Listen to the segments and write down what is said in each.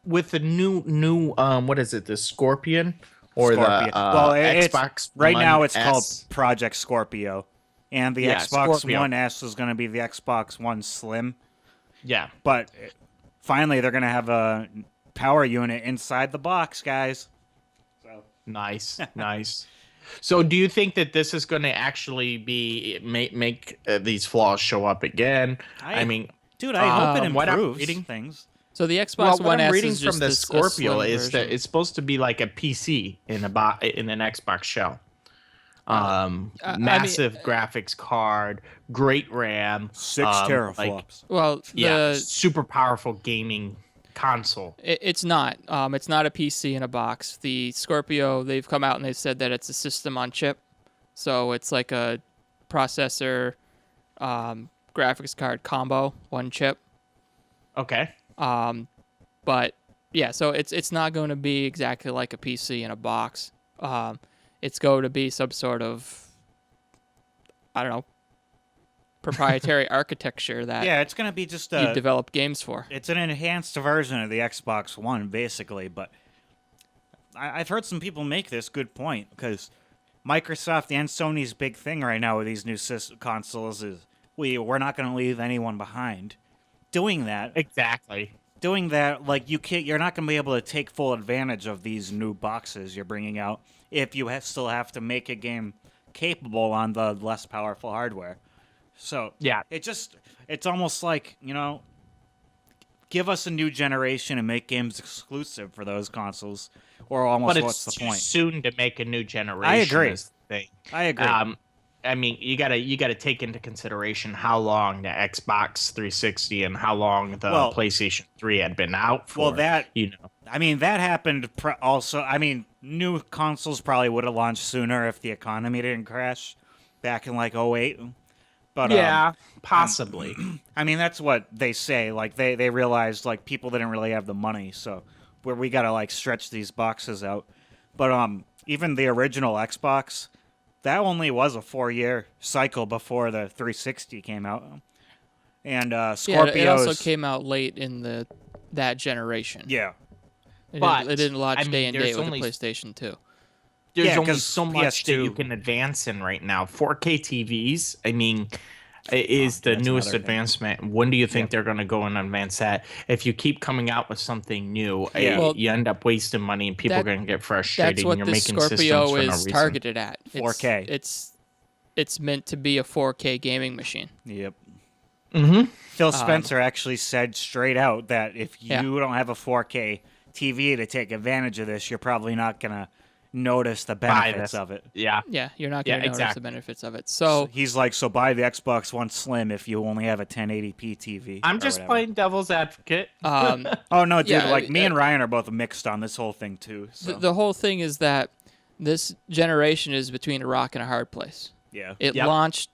with the new what is it, the Scorpion or the Scorpio. Well, it's Xbox right One now it's called S? Project Scorpio, and the Yeah, Xbox Scorpio. One S is going to be the Xbox One Slim. Yeah, But finally, they're going to have a power unit inside the box, guys. So nice, nice. So, do you think that this is going to actually be make these flaws show up again? I I, mean, dude, I hope it what I'm improves reading, things. So the well, Xbox what One I'm S reading is from just the this a Scorpio slim is that version. it's supposed to be like a PC in an Xbox shell. Uh, I mean, Massive graphics card, great RAM, Six like teraflops. well, yeah, super powerful gaming console. it's not a PC in a box. The Scorpio, they've come out and they've said that it's a system on chip, so it's like a processor, graphics card combo, one chip. Okay. But yeah, so it's not going to be exactly like a PC in a box. It's going to be some sort of, I don't know, proprietary architecture that Yeah, it's going to be just you develop games for. it's an enhanced version of the Xbox One, basically. But I've heard some people make this good point because Microsoft and Sony's big thing right now with these new consoles is we're not going to leave anyone behind. Doing that, Exactly. like you're not going to be able to take full advantage of these new boxes you're bringing out if you still have to make a game capable on the less powerful hardware. So Yeah. it's almost like, give us a new generation and make games exclusive for those consoles, or almost But what's it's the too point? soon to make a new generation. I agree. Is the thing. I agree. I mean, you gotta take into consideration how long the Xbox 360 and how long the Well- PlayStation 3 had been out for. Well, that you know, I mean, that happened also. I mean, new consoles probably would have launched sooner if the economy didn't crash back in like '08. But yeah, possibly. I mean, that's what they say. Like they realized like people didn't really have the money, so where we gotta like stretch these boxes out. But even the original Xbox, that only was a 4-year cycle before the 360 came out. And Yeah, it also Scorpios, came out late in that generation. yeah, It didn't launch I mean, day and there's date with only the PlayStation 2. there's Yeah, only 'cause so much that PS2 you can advance in right now. 4K TVs, I mean, is the that's newest another thing. advancement. When do you think they're going to go and advance that? If you keep coming out with something new, Yeah. Well, you end up wasting money and people are going to get frustrated. That's And what you're the making systems Scorpio for no is reason. targeted at. 4K. It's meant to be a 4K gaming machine. Yep. Mm-hmm. Phil Spencer actually said straight out that if you Yeah. don't have a 4K TV to take advantage of this, you're probably not gonna notice the Buy benefits this. of it. Yeah. Yeah, you're not Yeah, going to notice exactly. the benefits of it. So He's like, so buy the Xbox One Slim if you only have a 1080p TV. I'm or just whatever. playing devil's advocate. Oh no, dude! Yeah, like me and Ryan are both mixed on this whole thing too. So the whole thing is that this generation is between a rock and a hard place. yeah, It Yep. launched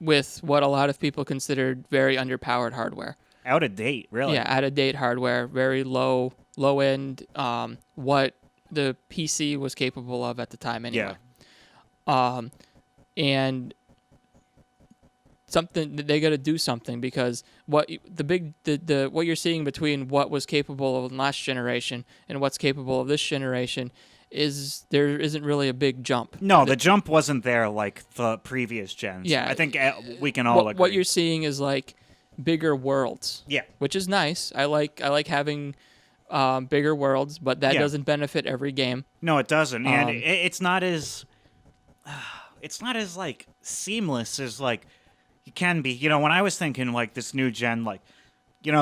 with what a lot of people considered very underpowered hardware. out of date, really. Yeah, out of date hardware, very low end. What the PC was capable of at the time, anyway. And something they got to do something because what what you're seeing between what was capable of last generation and what's capable of this generation is there isn't really a big jump. No, the jump wasn't there like the previous gens. Yeah. I think we can all agree. What you're seeing is like bigger worlds. Yeah. Which is nice. I like having bigger worlds, but that Yeah. doesn't benefit every game. No, it doesn't, and Um, it's not as like seamless as like it can be. When I was thinking like this new gen, like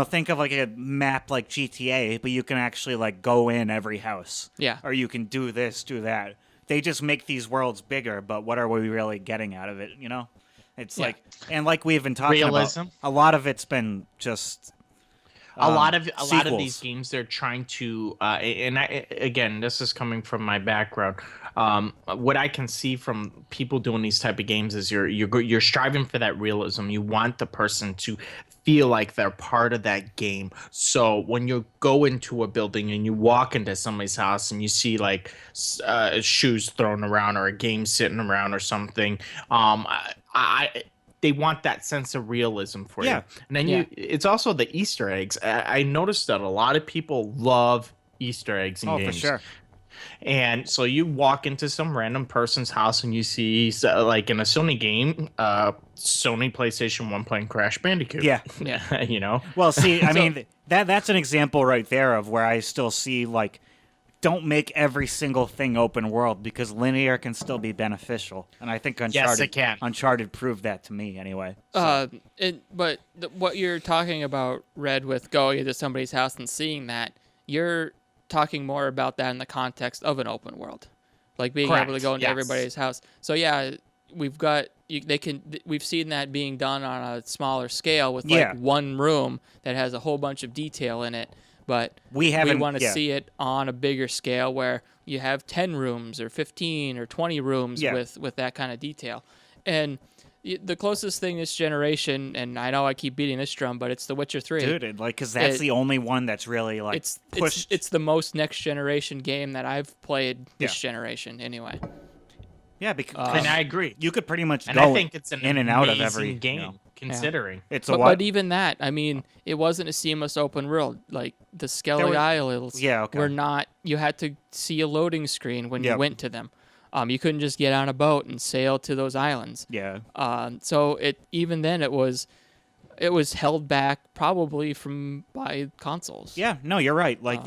think of like a map like GTA, but you can actually like go in every house. Yeah. Or you can do this, do that. They just make these worlds bigger, but what are we really getting out of it? It's Yeah. like, and like we've been talking Realism. about, a lot of it's been just A lot of sequels. these games they're trying to and again, this is coming from my background. What I can see from people doing these type of games is you're striving for that realism. You want the person to feel like they're part of that game. So when you go into a building and you walk into somebody's house and you see like shoes thrown around or a game sitting around or something, I they want that sense of realism for Yeah. you. And then Yeah. it's also the Easter eggs. I noticed that a lot of people love Easter eggs in Oh, for games. sure. And so you walk into some random person's house and you see, like in a Sony game, Sony PlayStation 1 playing Crash Bandicoot. Yeah. Yeah. You know? Well, see, I So- mean, that's an example right there of where I still see, like, don't make every single thing open world, because linear can still be beneficial. And I think Yes, it can. Uncharted proved that to me, anyway. So, But what you're talking about, Red, with going into somebody's house and seeing that, you're talking more about that in the context of an open world, like being able to Correct, go into yes. everybody's house. So yeah, we've seen that being done on a smaller scale with like Yeah. one room that has a whole bunch of detail in it. But We we haven't- want to yeah. see it on a bigger scale where you have 10 rooms or 15 or 20 rooms Yeah. with that kind of detail. And the closest thing this generation, and I know I keep beating this drum, but it's The Witcher 3. dude, like, because that's the only one that's really, like, It's pushed. it's the most next generation game that I've played this Yeah. generation anyway. yeah, because And I agree. you could pretty much And go I think it's an in and out of amazing every game, you know, considering. it's a But, what? but even that, I mean, it wasn't a seamless open world. Like the Skellig were- Isles Yeah, okay. were not. You had to see a loading screen when Yep. you went to them. You couldn't just get on a boat and sail to those islands. Yeah. So even then it was held back probably by consoles. Yeah, no, you're right. Like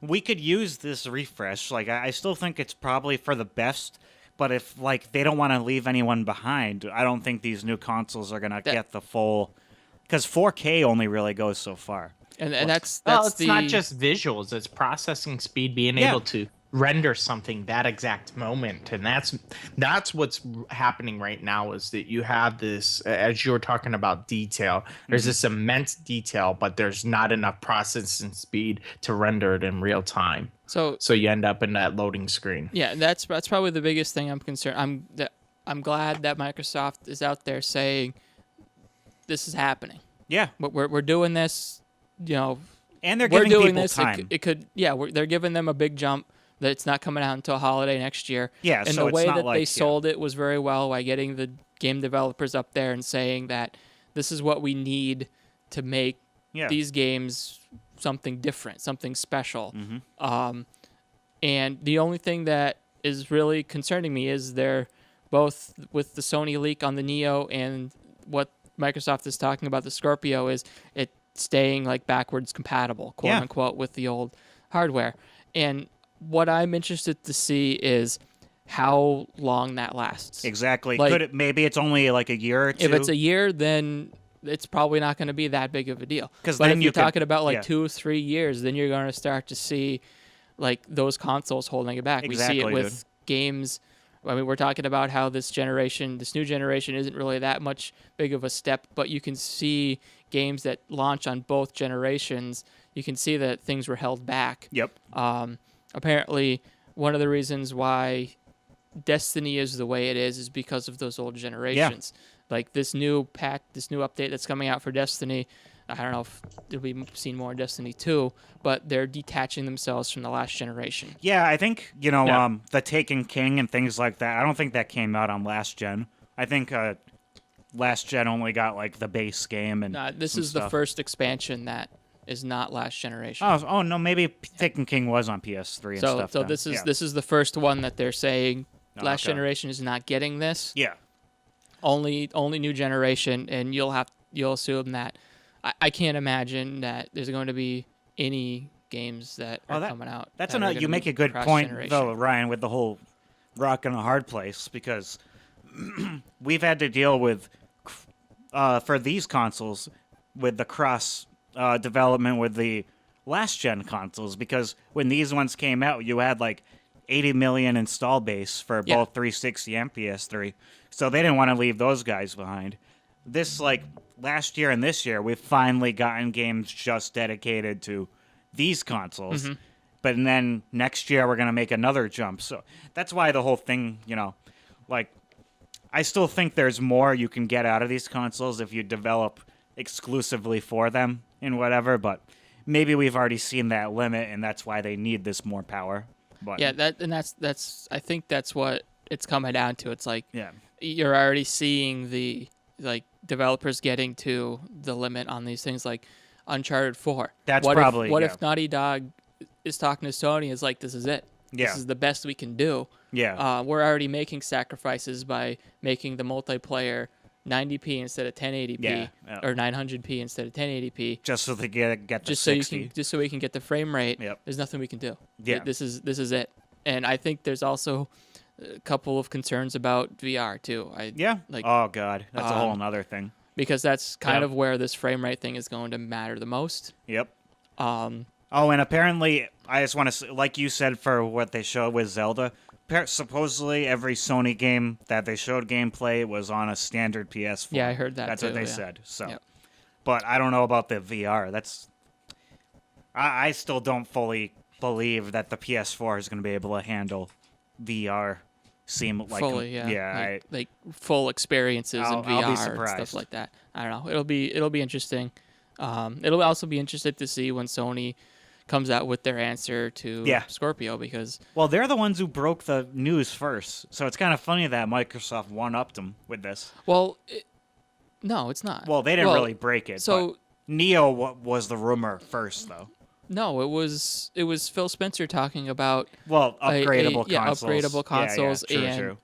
we could use this refresh. Like I still think it's probably for the best. But if like they don't want to leave anyone behind, I don't think these new consoles are gonna get the full. Because 4K only really goes so far. And that's Well, it's the not just visuals; it's processing speed, being Yeah. able to render something that exact moment, and that's what's happening right now. Is that you have this, as you were talking about detail. There's this immense detail, but there's not enough processing speed to render it in real time. so So you end up in that loading screen. yeah, that's probably the biggest thing I'm concerned. I'm glad that Microsoft is out there saying this is happening. Yeah, We're doing this, you know. and they're We're giving doing people this. time. They're giving them a big jump that it's not coming out until holiday next year. Yeah, and so the it's way not that like- they yeah. sold it was very well by getting the game developers up there and saying that this is what we need to make Yeah. these games something different, something special. Mm-hmm. And the only thing that is really concerning me is they're both with the Sony leak on the Neo and what Microsoft is talking about the Scorpio is it staying like backwards compatible, quote Yeah. unquote, with the old hardware. And what I'm interested to see is how long that lasts. Exactly. Like- Maybe it's only like a year or two? If it's a year, then it's probably not going to be that big of a deal. 'Cause But then if you you're could- talking about like yeah. 2 or 3 years, then you're going to start to see like those consoles holding it back. We see Exactly, it with games. I mean, we're talking about how this new generation isn't really that much big of a step, but you can see games that launch on both generations. You can see that things were held back. Yep. Apparently, one of the reasons why Destiny is the way it is because of those old generations. Like this new update that's coming out for Destiny. I don't know if it'll be seen more in Destiny 2, but they're detaching themselves from the last generation. Yeah, I think, Yeah. the Taken King and things like that, I don't think that came out on last gen. I think last gen only got, like, the base game and This some is the stuff. first expansion that is not last generation. Oh, no, maybe Taken King was on PS3 and so stuff. so then. this is Yeah. this is the first one that they're saying Oh, last okay. generation is not getting this. Yeah. Only new generation, and you'll assume that I can't imagine that there's going to be any games that are coming out. That's that are another. gonna You make be a good point, cross-generation. though, Ryan, with the whole rock and a hard place, because we've had to deal with for these consoles with the cross development with the last gen consoles, because when these ones came out, you had like 80 million install base for Yeah. both 360 and PS3, so they didn't want to leave those guys behind. This, like, last year and this year, we've finally gotten games just dedicated to these consoles. Mm-hmm. But then next year, we're going to make another jump. So that's why the whole thing, like, I still think there's more you can get out of these consoles if you develop exclusively for them and whatever. But maybe we've already seen that limit, and that's why they need this more power. But Yeah, that's I think that's what it's coming down to. It's like yeah. you're already seeing the like developers getting to the limit on these things, like Uncharted 4. That's what probably if, what if Naughty Dog is talking to Sony and is like, this is it. Yeah. This is the best we can do. Yeah. We're already making sacrifices by making the multiplayer 90p instead of 1080p Yeah. or 900p instead of 1080p. Just so they get the Just 60. so we can get the frame rate. Yep. There's nothing we can do. Yeah. This is it. And I think there's also a couple of concerns about VR too. Yeah. Like, oh god, that's a whole nother thing. Because that's kind Yep. of where this frame rate thing is going to matter the most. Yep. Um, Oh, and apparently, I just want to, like you said, for what they showed with Zelda, supposedly every Sony game that they showed gameplay was on a standard PS4. Yeah, I heard that That's too, what they yeah. said. So, Yep. But I don't know about the VR. I still don't fully believe that the PS4 is going to be able to handle VR. fully, yeah. like full experiences in I'll be VR and surprised. stuff like that. I don't know. It'll be interesting. It'll also be interesting to see when Sony comes out with their answer to Yeah. Scorpio, because Well, they're the ones who broke the news first, so it's kind of funny that Microsoft one-upped them with this. no, it's not. Well, they didn't really break it. So but Neo was the rumor first, though. no, it was Phil Spencer talking about Well, upgradable consoles. upgradable consoles yeah, true.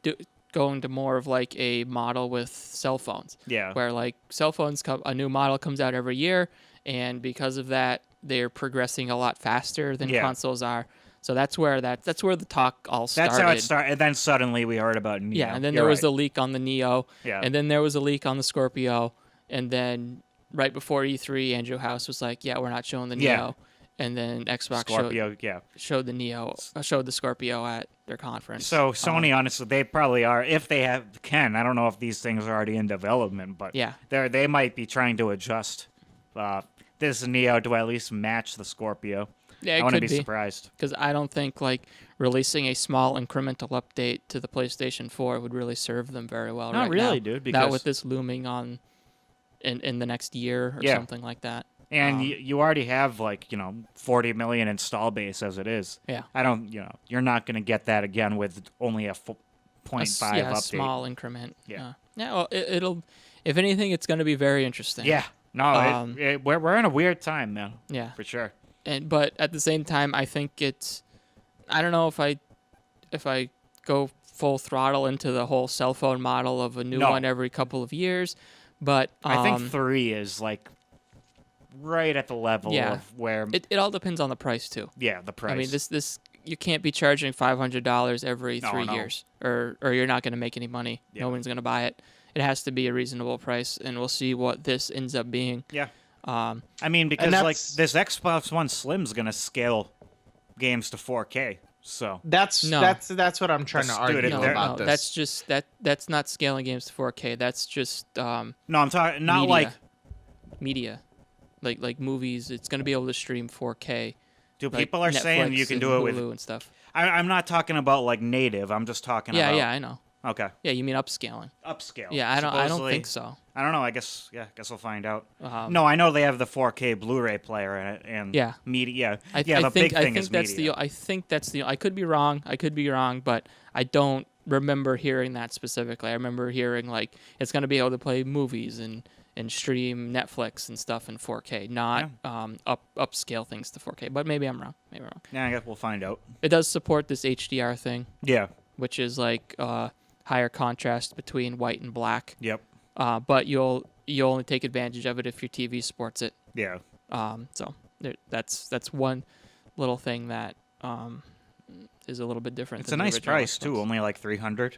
going to more of like a model with cell phones. Yeah. Where like cell phones a new model comes out every year, and because of that, they're progressing a lot faster than Yeah. consoles are. So that's where the talk all started. That's how it started. And then suddenly we heard about Neo. Yeah, and then You're there was right. the leak on the Neo, Yeah. and then there was a leak on the Scorpio, and then right before E3, Andrew House was like, "Yeah, we're not showing the Yeah. Neo," and then Xbox Scorpio, yeah. showed the Scorpio at their conference. So Sony, honestly, they probably are. If they can, I don't know if these things are already in development, but Yeah. they might be trying to adjust this Neo to at least match the Scorpio. Yeah, I it wouldn't could be be. surprised. Because I don't think like releasing a small incremental update to the PlayStation 4 would really serve them very well. Not right really, now. dude, Not because- with this looming on in the next year or Yeah. something like that. And you already have 40 million install base as it is. Yeah. I don't, you're not going to get that again with only a 0.5 Yeah, a update. small increment. Yeah. Yeah. Well, it'll. If anything, it's going to be very interesting. Yeah. No, we're in a weird time, man. Yeah. For sure. But at the same time, I think it's. I don't know if I go full throttle into the whole cell phone model of a new No. one every couple of years, but I think 3 is right at the level Yeah. of where it all depends on the price too. the price. I mean, this you can't be charging $500 every No, 3 no. years, or you're not going to make any money. Yeah. No one's going to buy it. It has to be a reasonable price, and we'll see what this ends up being. Yeah. Um, I mean, because that's- this Xbox One Slim's gonna scale games to 4K. So That's No. that's what I'm trying to Dude, argue if no, they're- about no, this. that's just that's not scaling games to 4K. That's just no, I'm talking not media. like media, like movies. It's going to be able to stream 4K. dude. Like People are saying you Netflix can and do it Hulu with. and stuff. I'm not talking about native. I'm just talking Yeah, about. yeah, I know. Okay. Yeah, you mean upscaling? Upscale. Yeah, I don't Supposedly- think so. I don't know. I guess we'll find out. Um, No, I know they have the 4K Blu-ray player in it, and Yeah. media. I The think big thing think is that's media. I think that's the. I could be wrong. But I don't remember hearing that specifically. I remember hearing it's going to be able to play movies and stream Netflix and stuff in 4K, not upscale things to 4K. But maybe I'm wrong. Yeah, I guess we'll find out. It does support this HDR thing, Yeah. which is higher contrast between white and black. Yep. But you'll only take advantage of it if your TV supports it. Yeah. So that's one little thing that is a little bit different. It's than a the nice original price too. Xbox. Only 300.